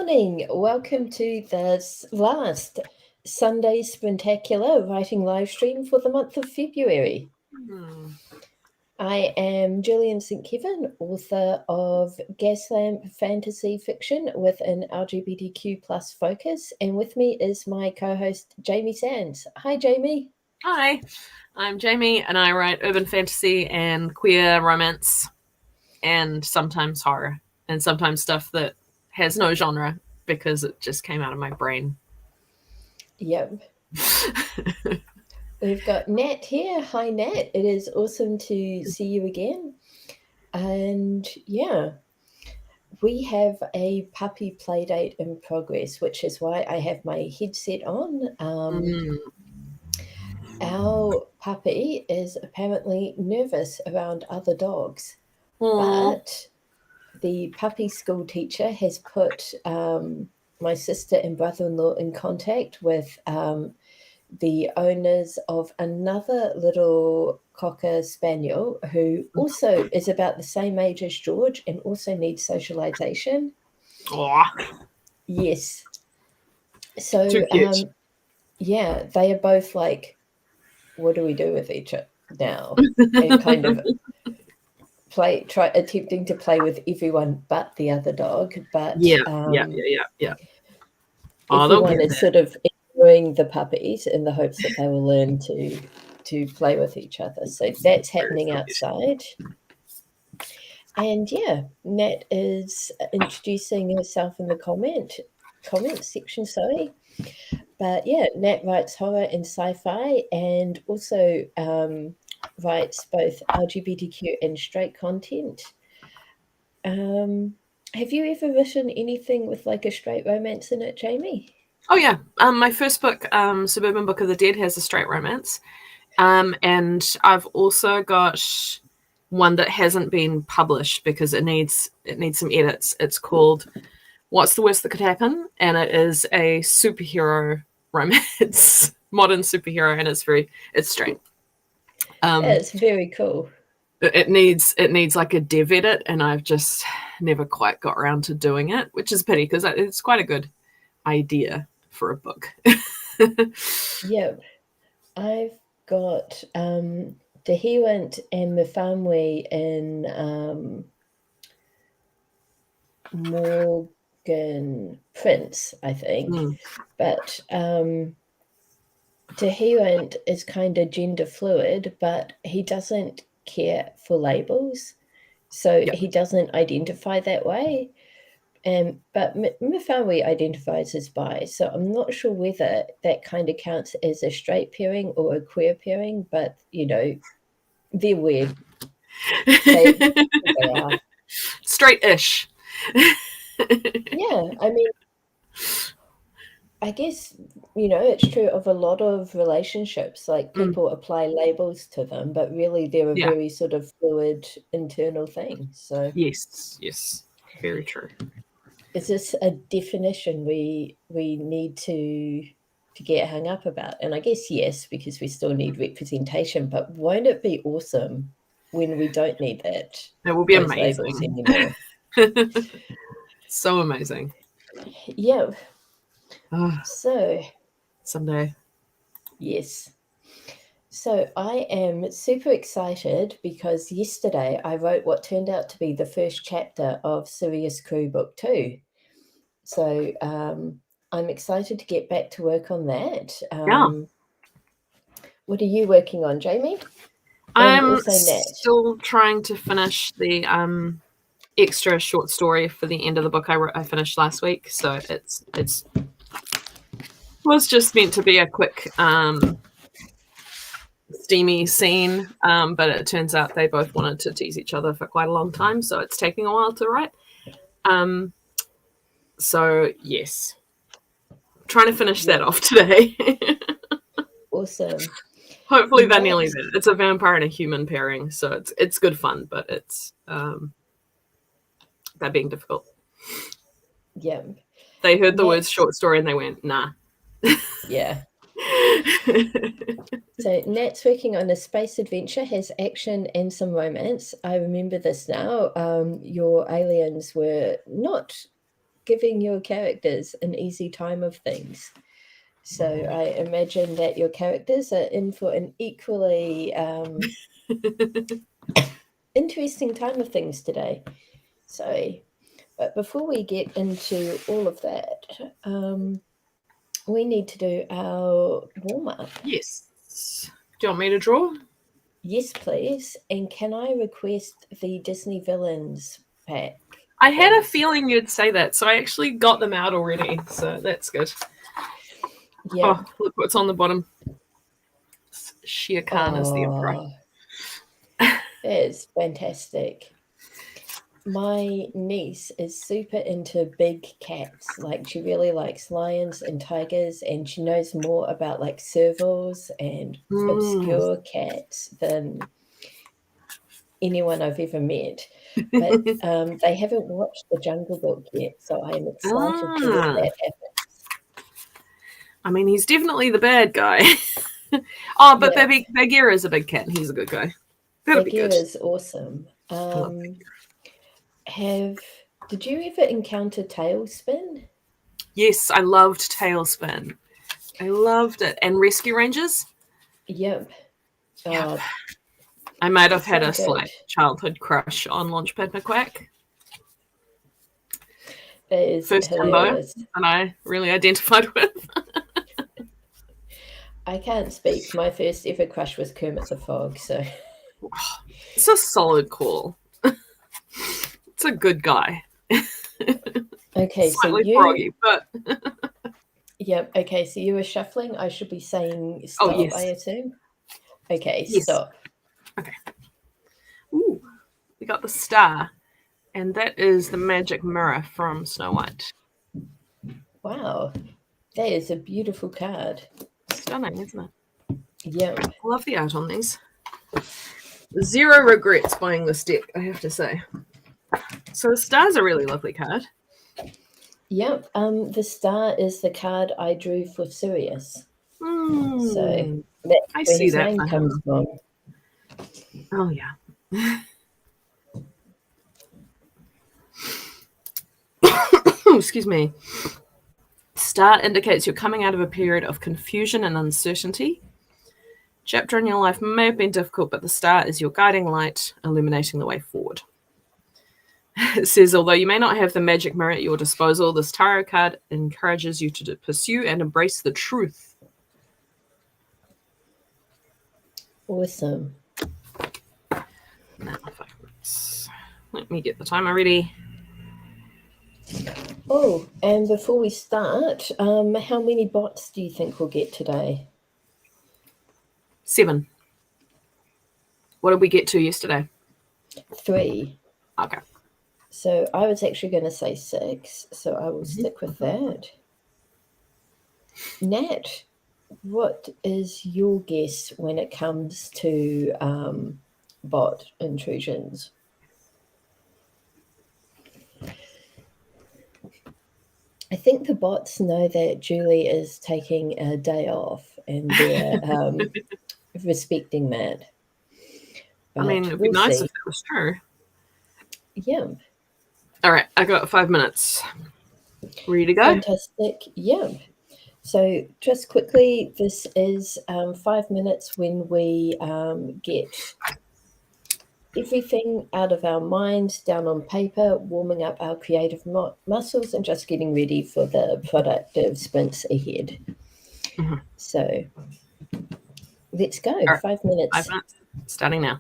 morning. Welcome to the last Sunday Sprintacular writing live stream for the month of February. I am Gillian St, author of Gaslamp fantasy fiction with an LGBTQ plus focus, and with me is my co-host Jamie Sands. Hi, Jamie. Hi, I'm Jamie, and I write urban fantasy and queer romance, and sometimes horror, and sometimes stuff that has no genre because it just came out of my brain. Yep. We've got Nat here. Hi, Nat. It is awesome to see you again. And yeah, we have a puppy play date in progress, which is why I have my headset on. Our puppy is apparently nervous around other dogs, but the puppy school teacher has put my sister and brother-in-law in contact with the owners of another little Cocker Spaniel who also is about the same age as George and also needs socialization. Yes. So, too cute. Yeah, they are both like, what do we do with each other now? And kind of attempting to play with everyone but the other dog. But Yeah. Everyone is sort of enjoying the puppies in the hopes that they will learn to play with each other. So that's happening outside. And yeah, Nat is introducing herself in the comment section, sorry. But yeah, Nat writes horror and sci-fi and also writes both LGBTQ and straight content. Have you ever written anything with like a straight romance in it, Jamie? Oh yeah, my first book, Suburban Book of the Dead, has a straight romance, and I've also got one that hasn't been published because it needs some edits. It's called What's the Worst That Could Happen, and it is a superhero romance, modern superhero, and it's straight. It's very cool. It needs like a dev edit, and I've just never quite got around to doing it, which is a pity because it's quite a good idea for a book. Yeah, I've got Dehewant and Mifamwe in Morgan Prince, I think. But Dehewant is kind of gender fluid, but he doesn't care for labels, so he doesn't identify that way. But Mifamwe identifies as bi, so I'm not sure whether that kind of counts as a straight pairing or a queer pairing, but, you know, they're weird. They are. Straight-ish. Yeah, I mean, I guess, you know, it's true of a lot of relationships, like people apply labels to them, but really they're a very sort of fluid internal thing. So yes, very true. Is this a definition we need to get hung up about? And I guess yes, because we still need representation, but won't it be awesome when we don't need that? It will be amazing anymore. So amazing. Yeah. So someday. Yes. So I am super excited because yesterday I wrote what turned out to be the first chapter of Sirius Crew Book 2. So I'm excited to get back to work on that. What are you working on, Jamie? I'm still trying to finish the extra short story for the end of the book I finished last week. So it was just meant to be a quick steamy scene, but it turns out they both wanted to tease each other for quite a long time, so it's taking a while to write. So yes, I'm trying to finish that off today. Awesome. Hopefully they're nearly there. It's a vampire and a human pairing, so it's good fun, but it's they're being difficult. Yeah. They heard the words short story and they went, nah. Yeah. So Nat's working on a space adventure, has action and some romance. I remember this now. Your aliens were not giving your characters an easy time of things. So I imagine that your characters are in for an equally interesting time of things today. So, but before we get into all of that, we need to do our warm-up. Yes. Do you want me to draw? Yes, please. And can I request the Disney Villains pack? I had a feeling you'd say that, so I actually got them out already, so that's good. Yeah. Oh, look what's on the bottom. Shere Khan is the emperor. That is fantastic. My niece is super into big cats. Like, she really likes lions and tigers, and she knows more about like servals and obscure cats than anyone I've ever met. But they haven't watched The Jungle Book yet, so I am excited to let that happen. I mean, he's definitely the bad guy. Oh, but yeah. Bagheera is a big cat. He's a good guy. Bagheera is awesome. Did you ever encounter Tailspin? Yes, I loved Tailspin. I loved it. And Rescue Rangers? Yep. I might have had a slight childhood crush on Launchpad McQuack. That is First hilarious. Timbo, and I really identified with. I can't speak. My first ever crush was Kermit the Frog, so... It's a solid call. It's a good guy. Okay, slightly so you... froggy, but... Yep, okay, so you were shuffling. I should be saying stop, yes. I assume? Okay, yes. Stop. Okay. Ooh, we got the star. And that is the magic mirror from Snow White. Wow. That is a beautiful card. Stunning, isn't it? Yep. I love the art on these. Zero regrets buying this deck, I have to say. So the star's a really lovely card. Yep. The star is the card I drew for Sirius. So that's I where see his that name comes from. Oh, yeah. Excuse me. Star indicates you're coming out of a period of confusion and uncertainty. Chapter in your life may have been difficult, but the star is your guiding light, illuminating the way forward. It says, although you may not have the magic mirror at your disposal, this tarot card encourages you to pursue and embrace the truth. Awesome. Now, let me get the timer ready. Oh, and before we start, how many bots do you think we'll get today? 7. What did we get to yesterday? 3. Okay. So I was actually going to say 6, so I will stick with that. Nat, what is your guess when it comes to bot intrusions? I think the bots know that Julie is taking a day off, and they're respecting that. But I mean, it'd be nice if that was true. Yeah. All right, I got 5 minutes. Ready to go? Fantastic. Yeah. So just quickly, this is 5 minutes when we get everything out of our minds down on paper, warming up our creative muscles and just getting ready for the productive sprints ahead. So let's go. Right. 5 minutes. 5 minutes. Starting now.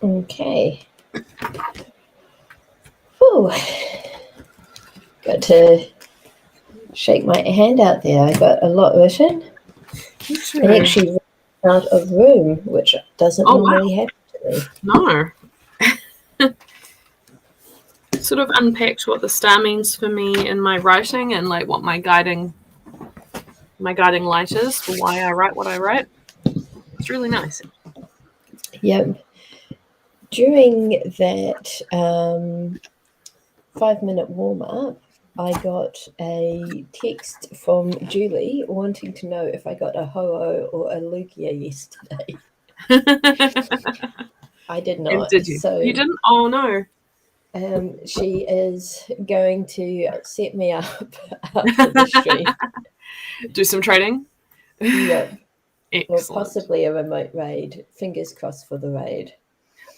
Okay. Ooh. Got to shake my hand out there. I got a lot written. And actually ran out of room, which doesn't normally happen to me. No. Sort of unpacked what the star means for me in my writing and like what my guiding light is for why I write what I write. It's really nice. Yep. During that 5-minute warm-up, I got a text from Julie wanting to know if I got a Ho-Oh or a Lugia yesterday. I did not. Did you? So you didn't? Oh no. She is going to set me up after the stream. Do some trading? Yep. Excellent. Or possibly a remote raid. Fingers crossed for the raid.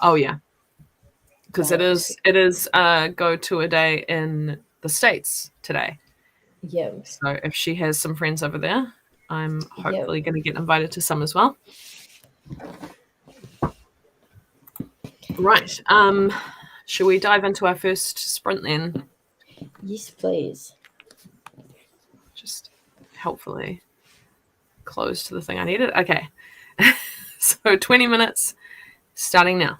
Oh yeah. Because it is go to a day in the States today. Yep. So if she has some friends over there, I'm hopefully going to get invited to some as well. Right. Should we dive into our first sprint then? Yes, please. Just helpfully close to the thing I needed. Okay. So 20 minutes starting now.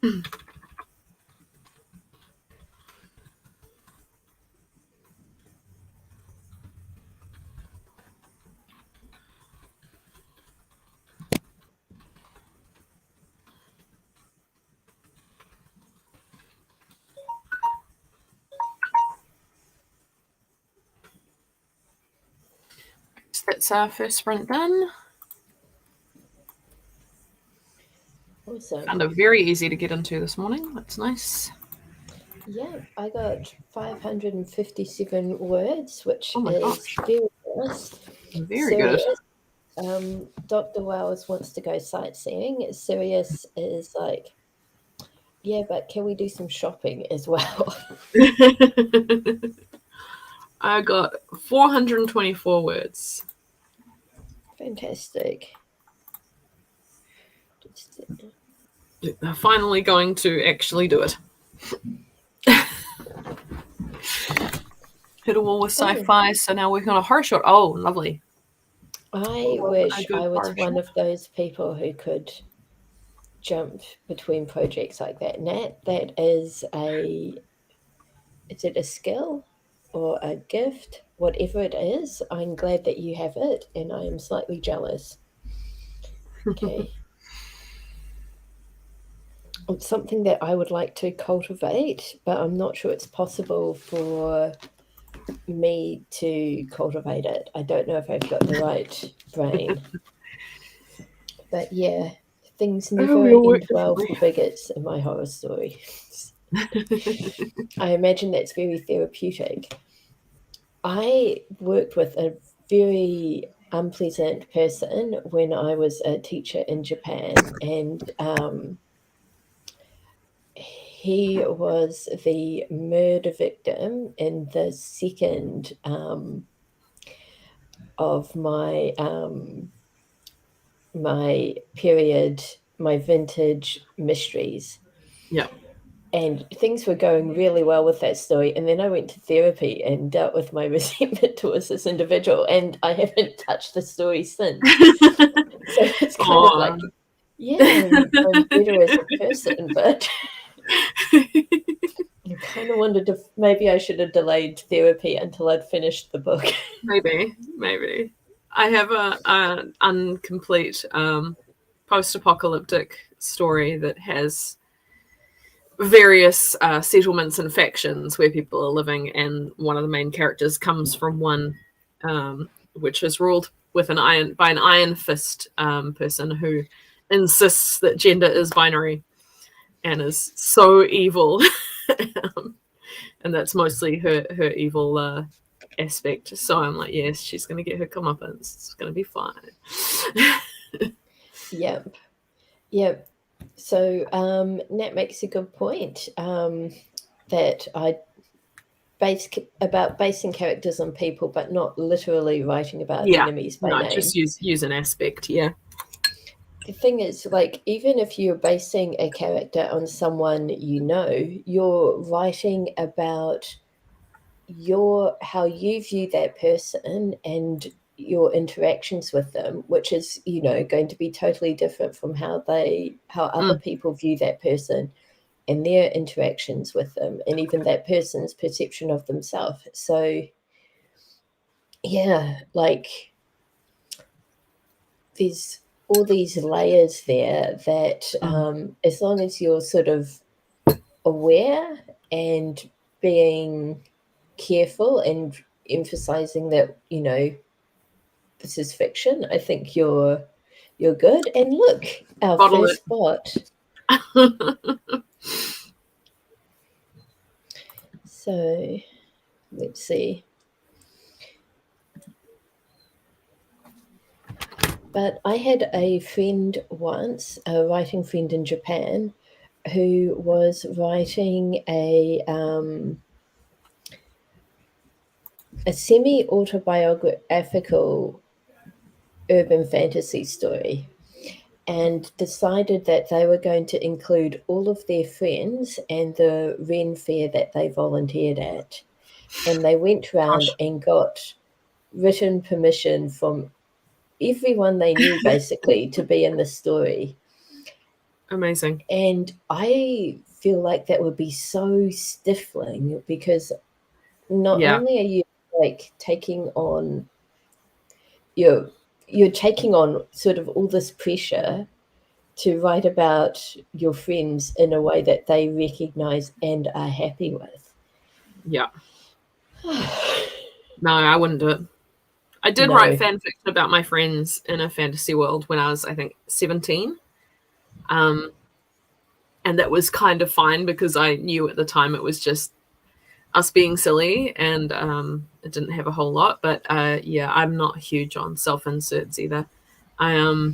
So that's our first sprint done. Awesome. Found it very easy to get into this morning. That's nice. Yeah, I got 557 words, which Oh my is gosh. very nice. Very good. Dr. Wells wants to go sightseeing. Sirius is like, yeah, but can we do some shopping as well? I got 424 words. Fantastic. They're finally going to actually do it. Hit a wall with sci-fi, so now working on a horror short. Oh, lovely. I wish I was one of those people who could jump between projects like that. Nat, that is it a skill or a gift? Whatever it is, I'm glad that you have it, and I am slightly jealous. Okay. It's something that I would like to cultivate, but I'm not sure it's possible for me to cultivate it. I don't know if I've got the right brain. But yeah, things never end well for bigots in my horror story. I imagine that's very therapeutic. I worked with a very unpleasant person when I was a teacher in Japan, and he was the murder victim in the second of my my vintage mysteries. Yeah. And things were going really well with that story. And then I went to therapy and dealt with my resentment towards this individual, and I haven't touched the story since. So it's kind of like, yeah, I'm better as a person, but I kind of wondered if maybe I should have delayed therapy until I'd finished the book. Maybe. I have an incomplete post-apocalyptic story that has various settlements and factions where people are living, and one of the main characters comes from one which is ruled with by an iron fist person who insists that gender is binary and is so evil. And that's mostly her evil aspect. So I'm like, yes, she's going to get her comeuppance. It's going to be fine. Yep. So Nat makes a good point that I about basing characters on people, but not literally writing about enemies by name. Just use an aspect. Yeah. The thing is, like, even if you're basing a character on someone you know, you're writing about how you view that person and your interactions with them, which is, going to be totally different from how other people view that person and their interactions with them, and even that person's perception of themselves. So yeah, like, there's all these layers there that as long as you're sort of aware and being careful and emphasizing that, this is fiction, I think you're good. And look, our first bot. So let's see. But I had a friend once, a writing friend in Japan, who was writing a semi-autobiographical urban fantasy story, and decided that they were going to include all of their friends and the Ren Fair that they volunteered at. And they went around and got written permission from everyone they knew, basically, to be in the story. Amazing. And I feel like that would be so stifling, because not Yeah. only are you like taking on you're taking on sort of all this pressure to write about your friends in a way that they recognize and are happy with. Yeah. No, I wouldn't do it. I did write No. fan fiction about my friends in a fantasy world when I was, I think, 17. And that was kind of fine because I knew at the time it was just us being silly, and it didn't have a whole lot. But yeah, I'm not huge on self-inserts either. I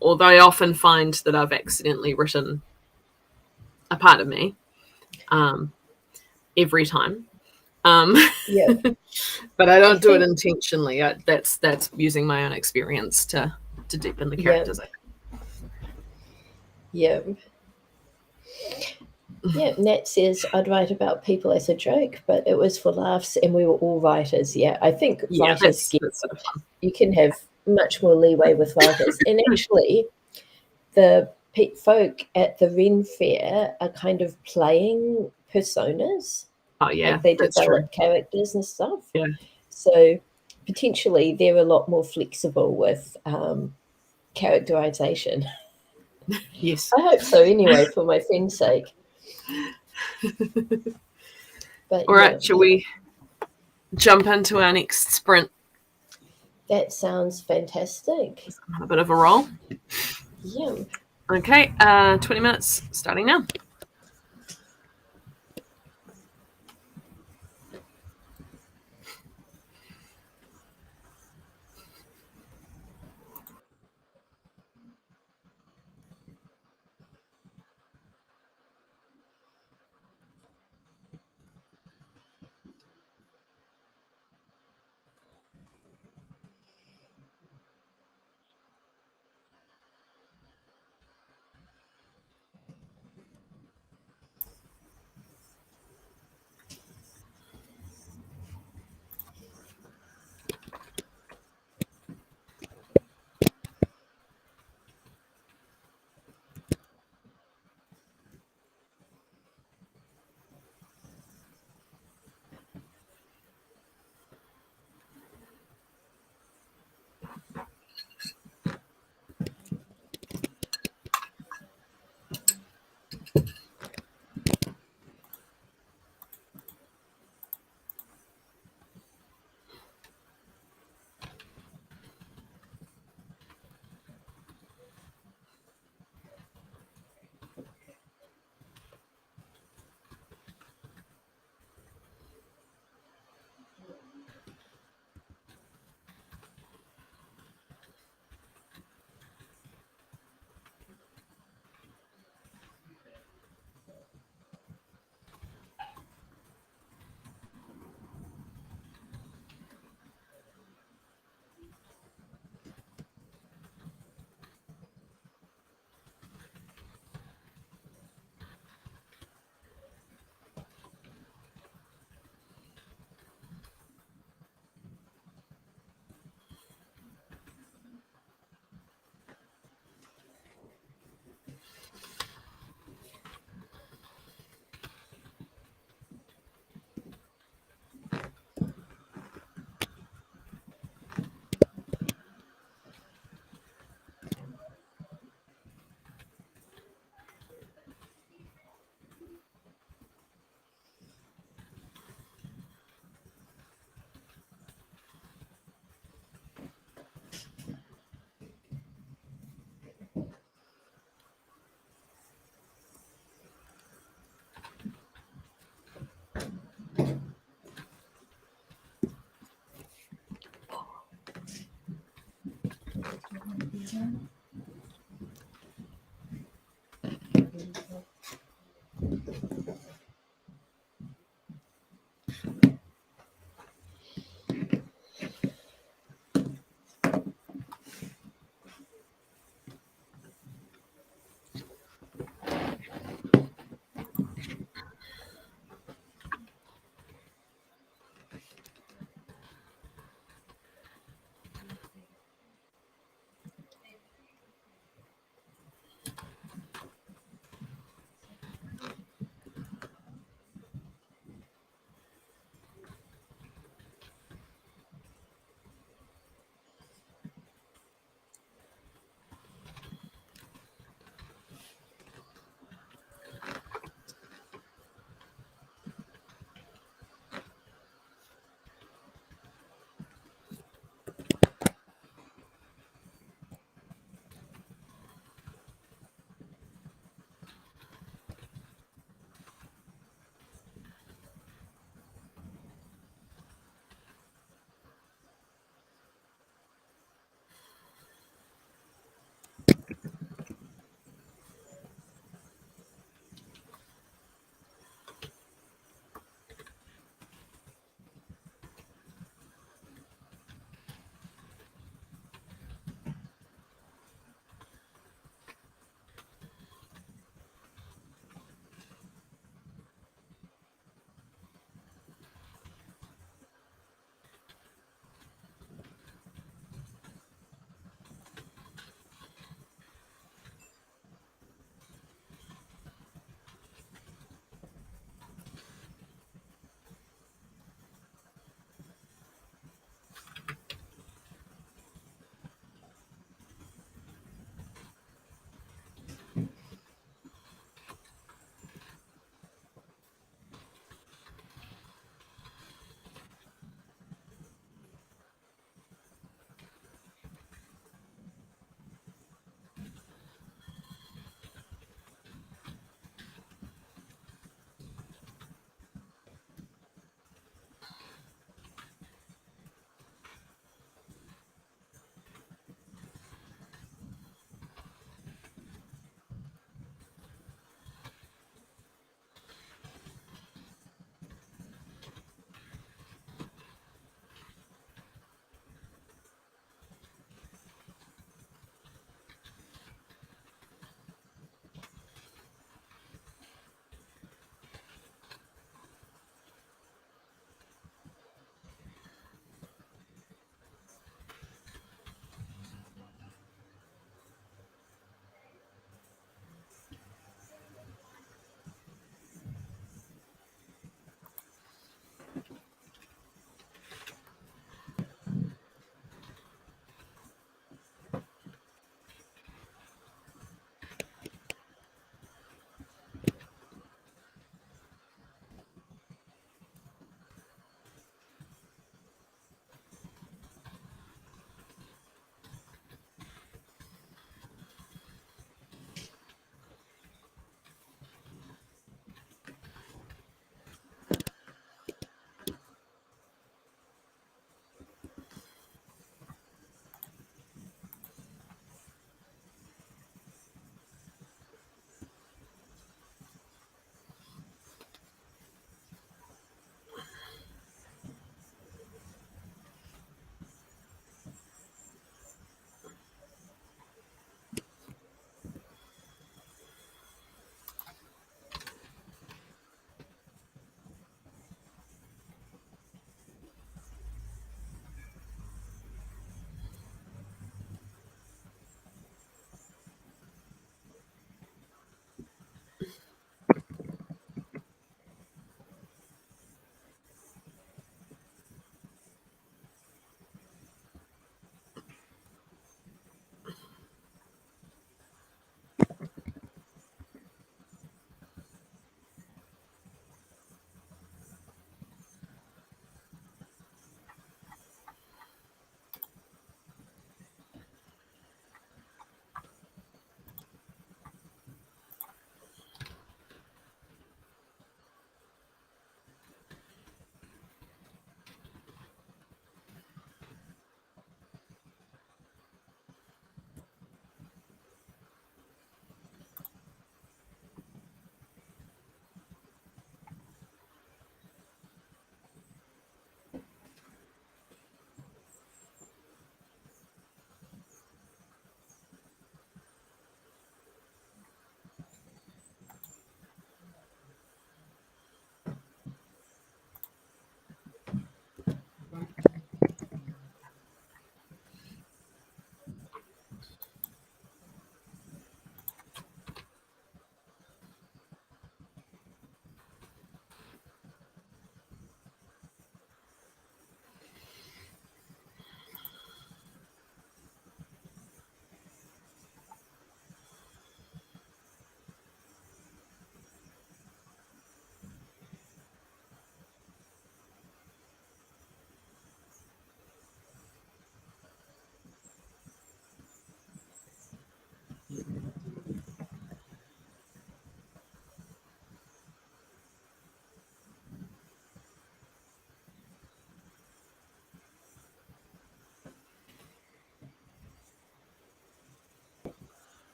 although I often find that I've accidentally written a part of me every time. Um, Yeah. but I I don't do it think, intentionally. That's using my own experience to deepen the yeah. characters. Yeah. Yeah, Nat says I'd write about people as a joke, but it was for laughs and we were all writers. Yeah, I think Yeah, writers get that's sort of fun. you can have much more leeway with writers. And actually, the folk at the Ren Fair are kind of playing personas, Oh yeah, like they that's true. develop characters and stuff. Yeah, So potentially they're a lot more flexible with characterization. yes. I hope so anyway, for my friend's sake. But All yeah, right, shall we jump into our next sprint? that sounds fantastic. A bit of a roll. Yeah. Okay, 20 minutes starting now.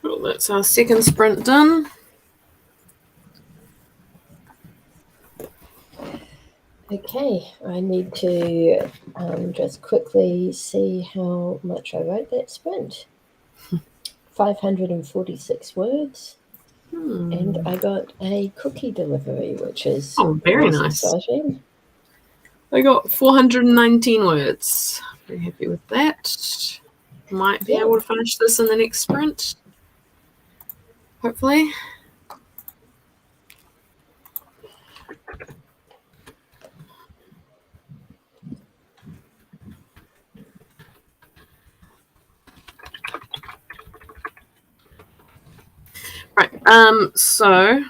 Well, that's our second sprint done. Okay, I need to just quickly see how much I wrote that sprint. 546 words. And I got a cookie delivery, which is very nice. exciting. I got 419 words. Very happy with that. Might be able to finish this in the next sprint. Hopefully. Right. So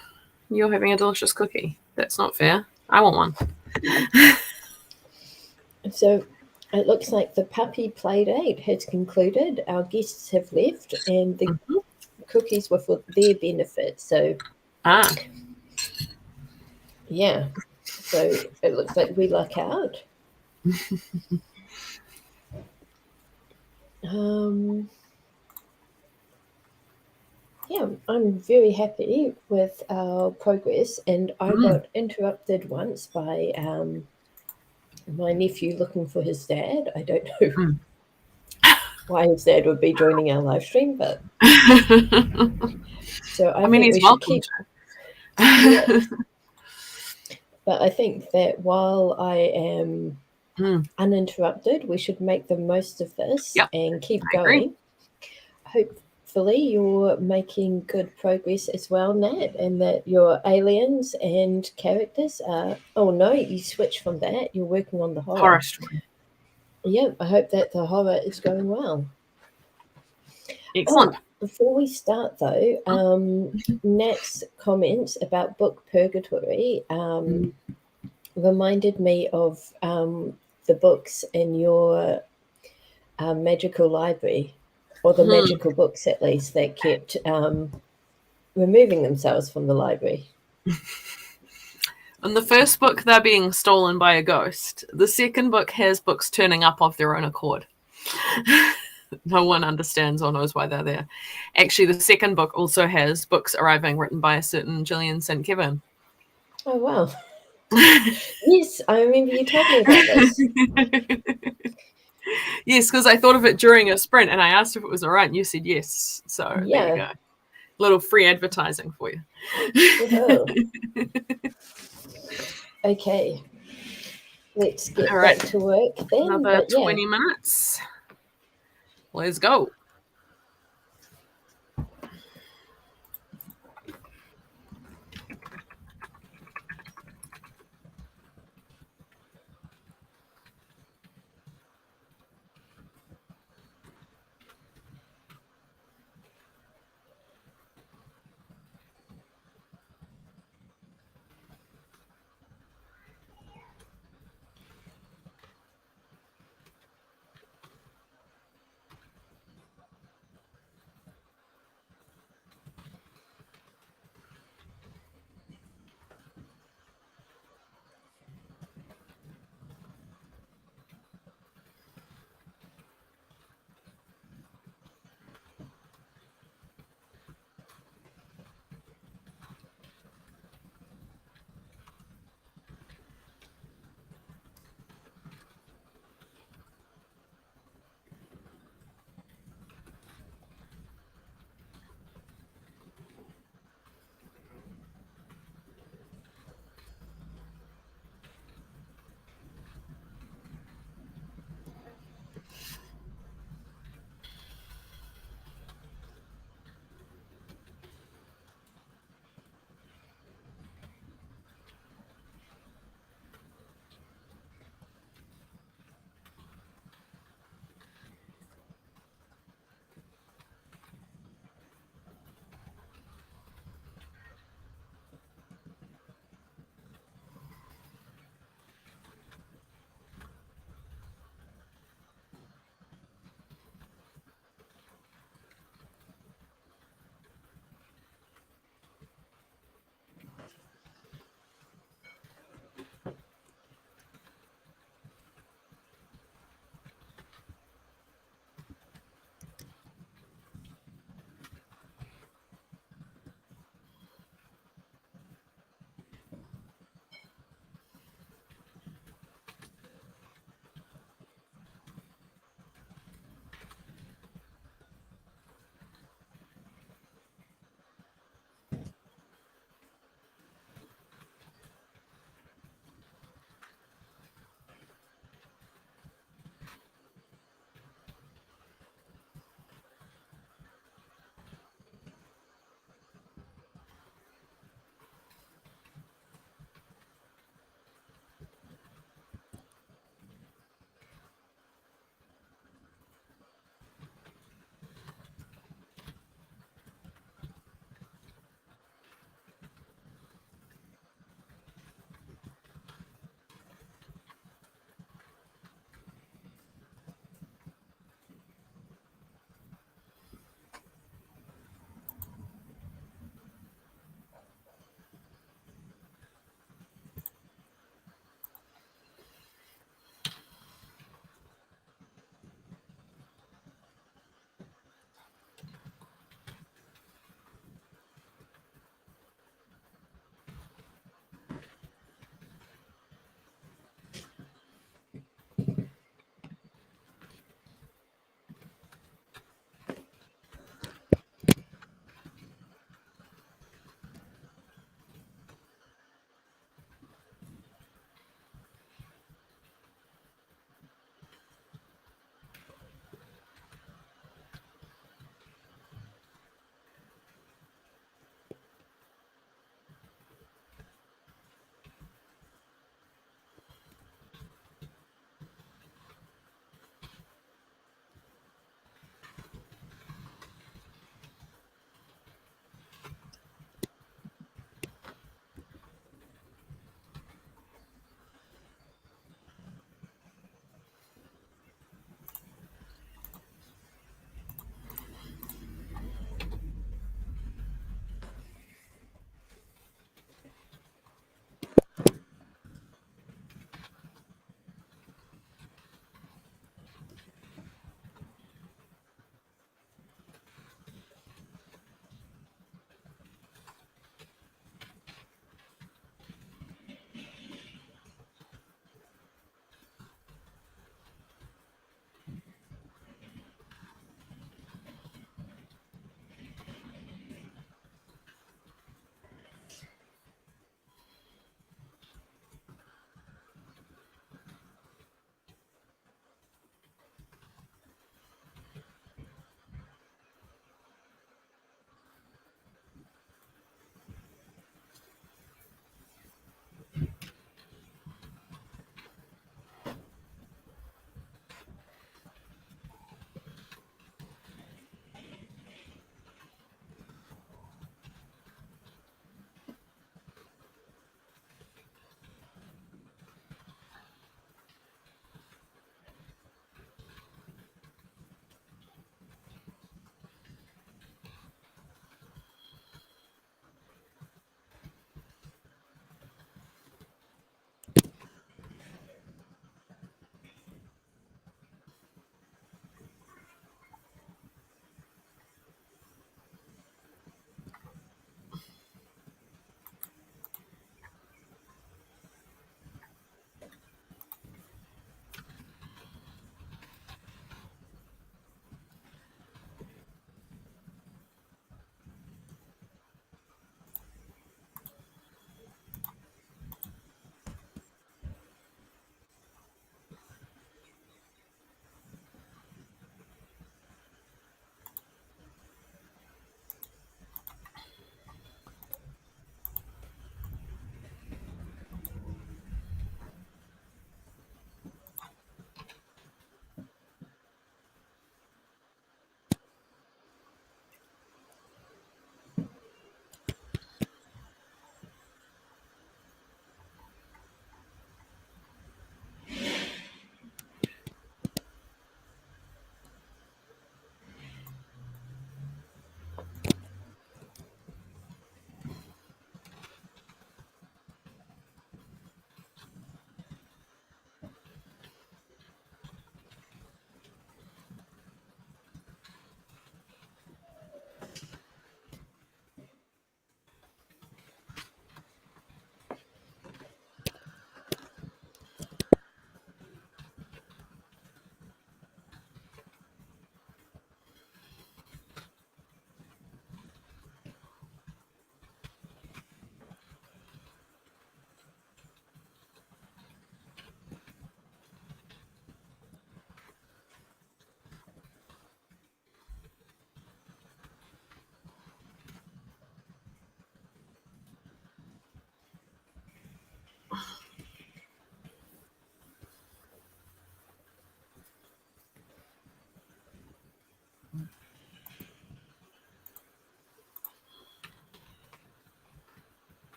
you're having a delicious cookie. That's not fair. I want one. So it looks like the puppy play date has concluded. Our guests have left, and the cookies were for their benefit. So, yeah. So it looks like we luck out. Yeah, I'm very happy with our progress, and I got interrupted once by my nephew looking for his dad. I don't know why his dad would be joining our live stream, but so I think he's we should keep. Yeah. But I think that while I am uninterrupted, we should make the most of this and keep going. Hopefully, you're making good progress as well, Nat, and that your aliens and characters are. Oh no, you switched from that. You're working on the horror. Yeah, I hope that the horror is going well. Excellent. Before we start, though, Nat's comments about book purgatory reminded me of the books in your magical library, or the magical books at least, that kept removing themselves from the library. In the first book, they're being stolen by a ghost. The second book has books turning up of their own accord. No one understands or knows why they're there. Actually, the second book also has books arriving written by a certain Gillian St. Kevern. Oh, wow. Yes, I remember you told me about this. Yes, because I thought of it during a sprint and I asked if it was all right and you said yes. So there you go. Little free advertising for you. Okay. Let's get back to work then. Another 20 minutes. Let's go.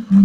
There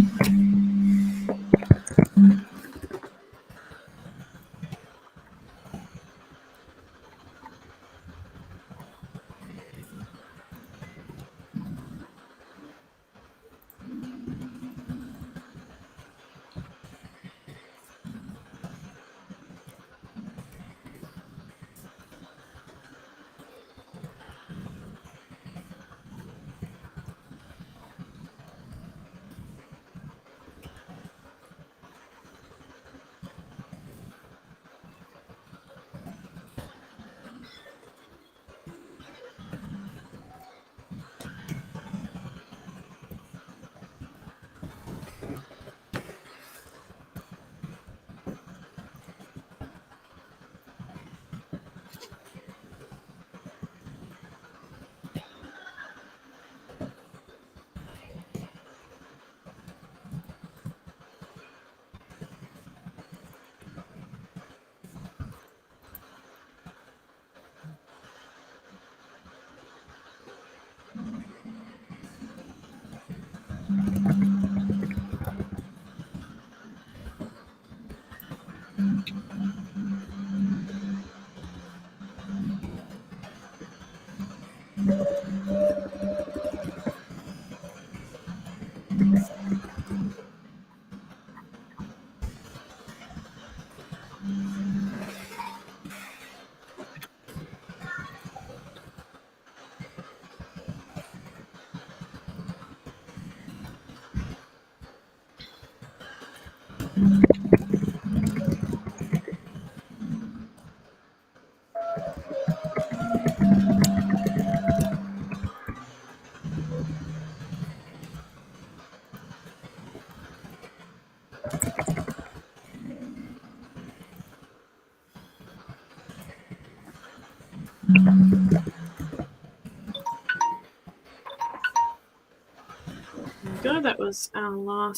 we go. That was our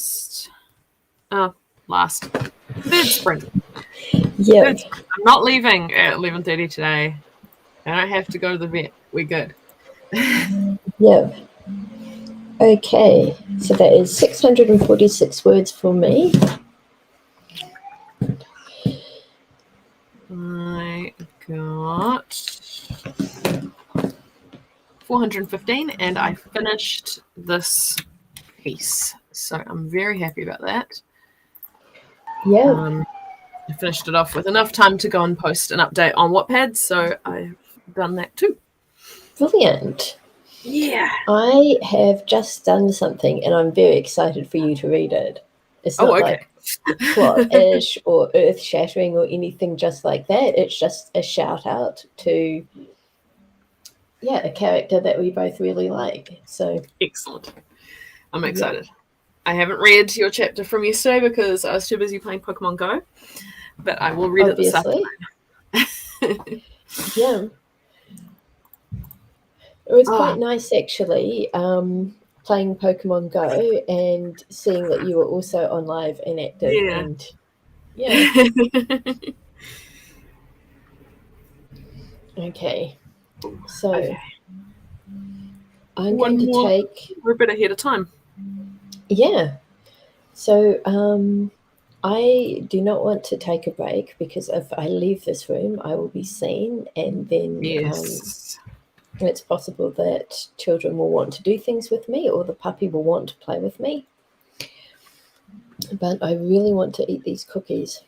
third sprint. Yeah. I'm not leaving at 11:30 today. I don't have to go to the vet. We're good. Yeah. Okay, so that is 646 words for me. I got 415 and I finished this piece. So I'm very happy about that. Yeah. I finished it off with enough time to go and post an update on Wattpad, so I've done that too. Brilliant. Yeah. I have just done something and I'm very excited for you to read it. It's not like plot-ish or earth-shattering or anything just like that. It's just a shout-out to, a character that we both really like. So excellent. I'm excited. I haven't read your chapter from yesterday because I was too busy playing Pokemon Go, but I will read it this afternoon. Yeah. It was quite nice, actually, playing Pokemon Go and seeing that you were also on live and active. Yeah. And yeah. Okay. So I'm going to take. We're a bit ahead of time. Yeah. So I do not want to take a break because if I leave this room, I will be seen, and then it's possible that children will want to do things with me or the puppy will want to play with me. But I really want to eat these cookies.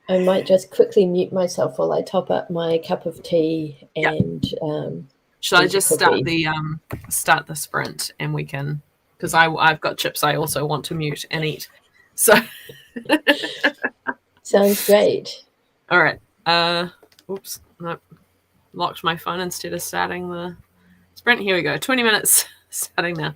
I might just quickly mute myself while I top up my cup of tea and. Should I just start the sprint and we can? Because I've got chips I also want to mute and eat. So sounds great. All right. Oops. Nope. Locked my phone instead of starting the sprint. Here we go. 20 minutes starting now.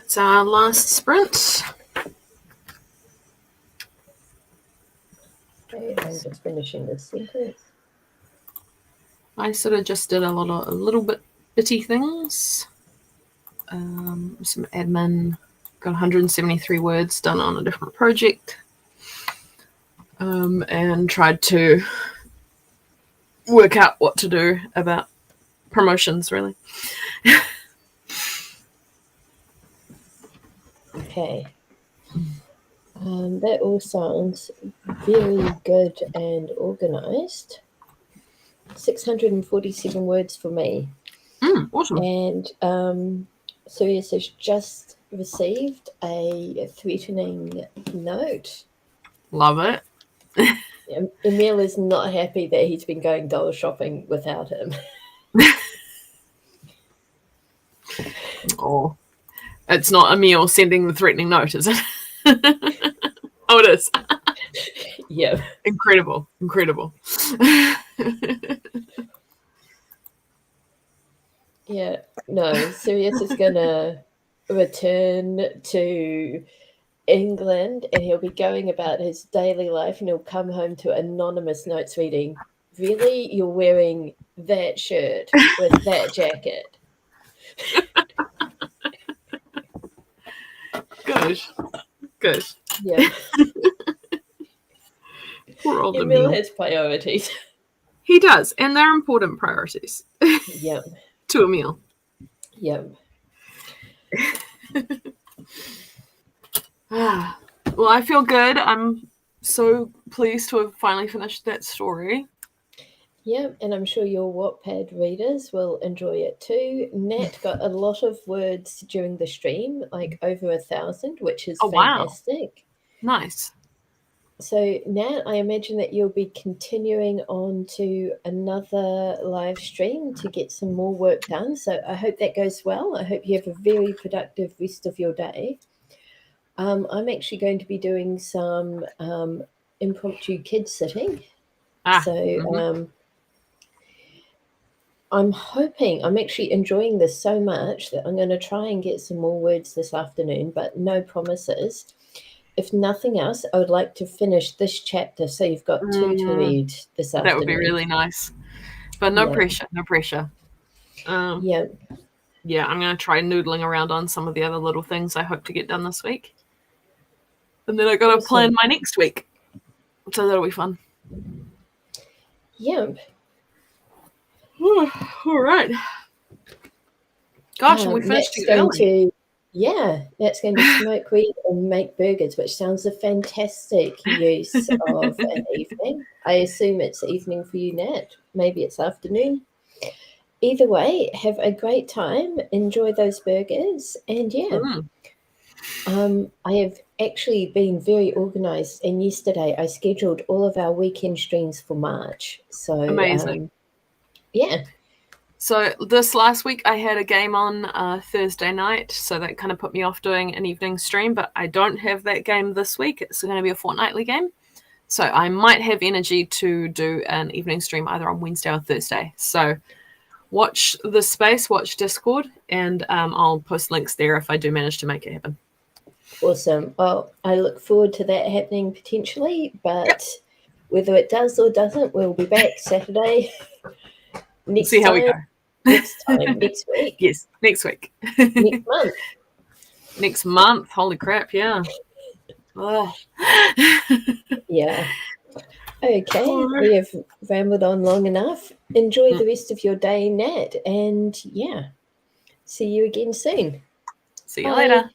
It's our last sprint. Okay, I'm just finishing this sentence. I sort of just did a little bit bitty things. Some admin. Got 173 words done on a different project. And tried to work out what to do about promotions, really. Okay. That all sounds very good and organised. 647 words for me. Awesome. And Sirius has just received a threatening note. Love it. Emil is not happy that he's been going doll shopping without him. Oh, it's not Emil sending the threatening note, is it? Oh, it is. Yeah. Incredible. Yeah. No, Sirius is going to return to England and he'll be going about his daily life and he'll come home to anonymous notes reading, "Really? You're wearing that shirt with that jacket?" Good. Yeah. Poor old Emil Emil. has priorities. He does, and they're important priorities. Yep. To Emil. Yep. Well, I feel good. I'm so pleased to have finally finished that story. Yep, and I'm sure your Wattpad readers will enjoy it too. Nat got a lot of words during the stream, like over 1,000, which is fantastic. Wow. Nice. So, Nat, I imagine that you'll be continuing on to another live stream to get some more work done. So, I hope that goes well. I hope you have a very productive rest of your day. I'm actually going to be doing some impromptu kid sitting. I'm actually enjoying this so much that I'm going to try and get some more words this afternoon, but no promises. If nothing else, I would like to finish this chapter so you've got 2 to read this afternoon. That would be really nice. But no pressure. Yeah, I'm going to try noodling around on some of the other little things I hope to get done this week. And then I got to plan my next week. So that'll be fun. Yep. All right. Gosh, and we finished early. That's going to smoke weed and make burgers, which sounds a fantastic use of an evening. I assume it's evening for you, Nat. Maybe it's afternoon. Either way, have a great time. Enjoy those burgers. And I have actually been very organised. And yesterday I scheduled all of our weekend streams for March. So amazing. Yeah. So this last week I had a game on Thursday night, so that kind of put me off doing an evening stream, but I don't have that game this week. It's going to be a fortnightly game. So I might have energy to do an evening stream either on Wednesday or Thursday. So watch the space, watch Discord, and I'll post links there if I do manage to make it happen. Awesome. Well, I look forward to that happening potentially, but whether it does or doesn't, we'll be back Saturday. See how we go. Next week. Yes, next week. Next month. Next month. Holy crap, yeah. Yeah. Okay, we have rambled on long enough. Enjoy the rest of your day, Nat, and see you again soon. See you later.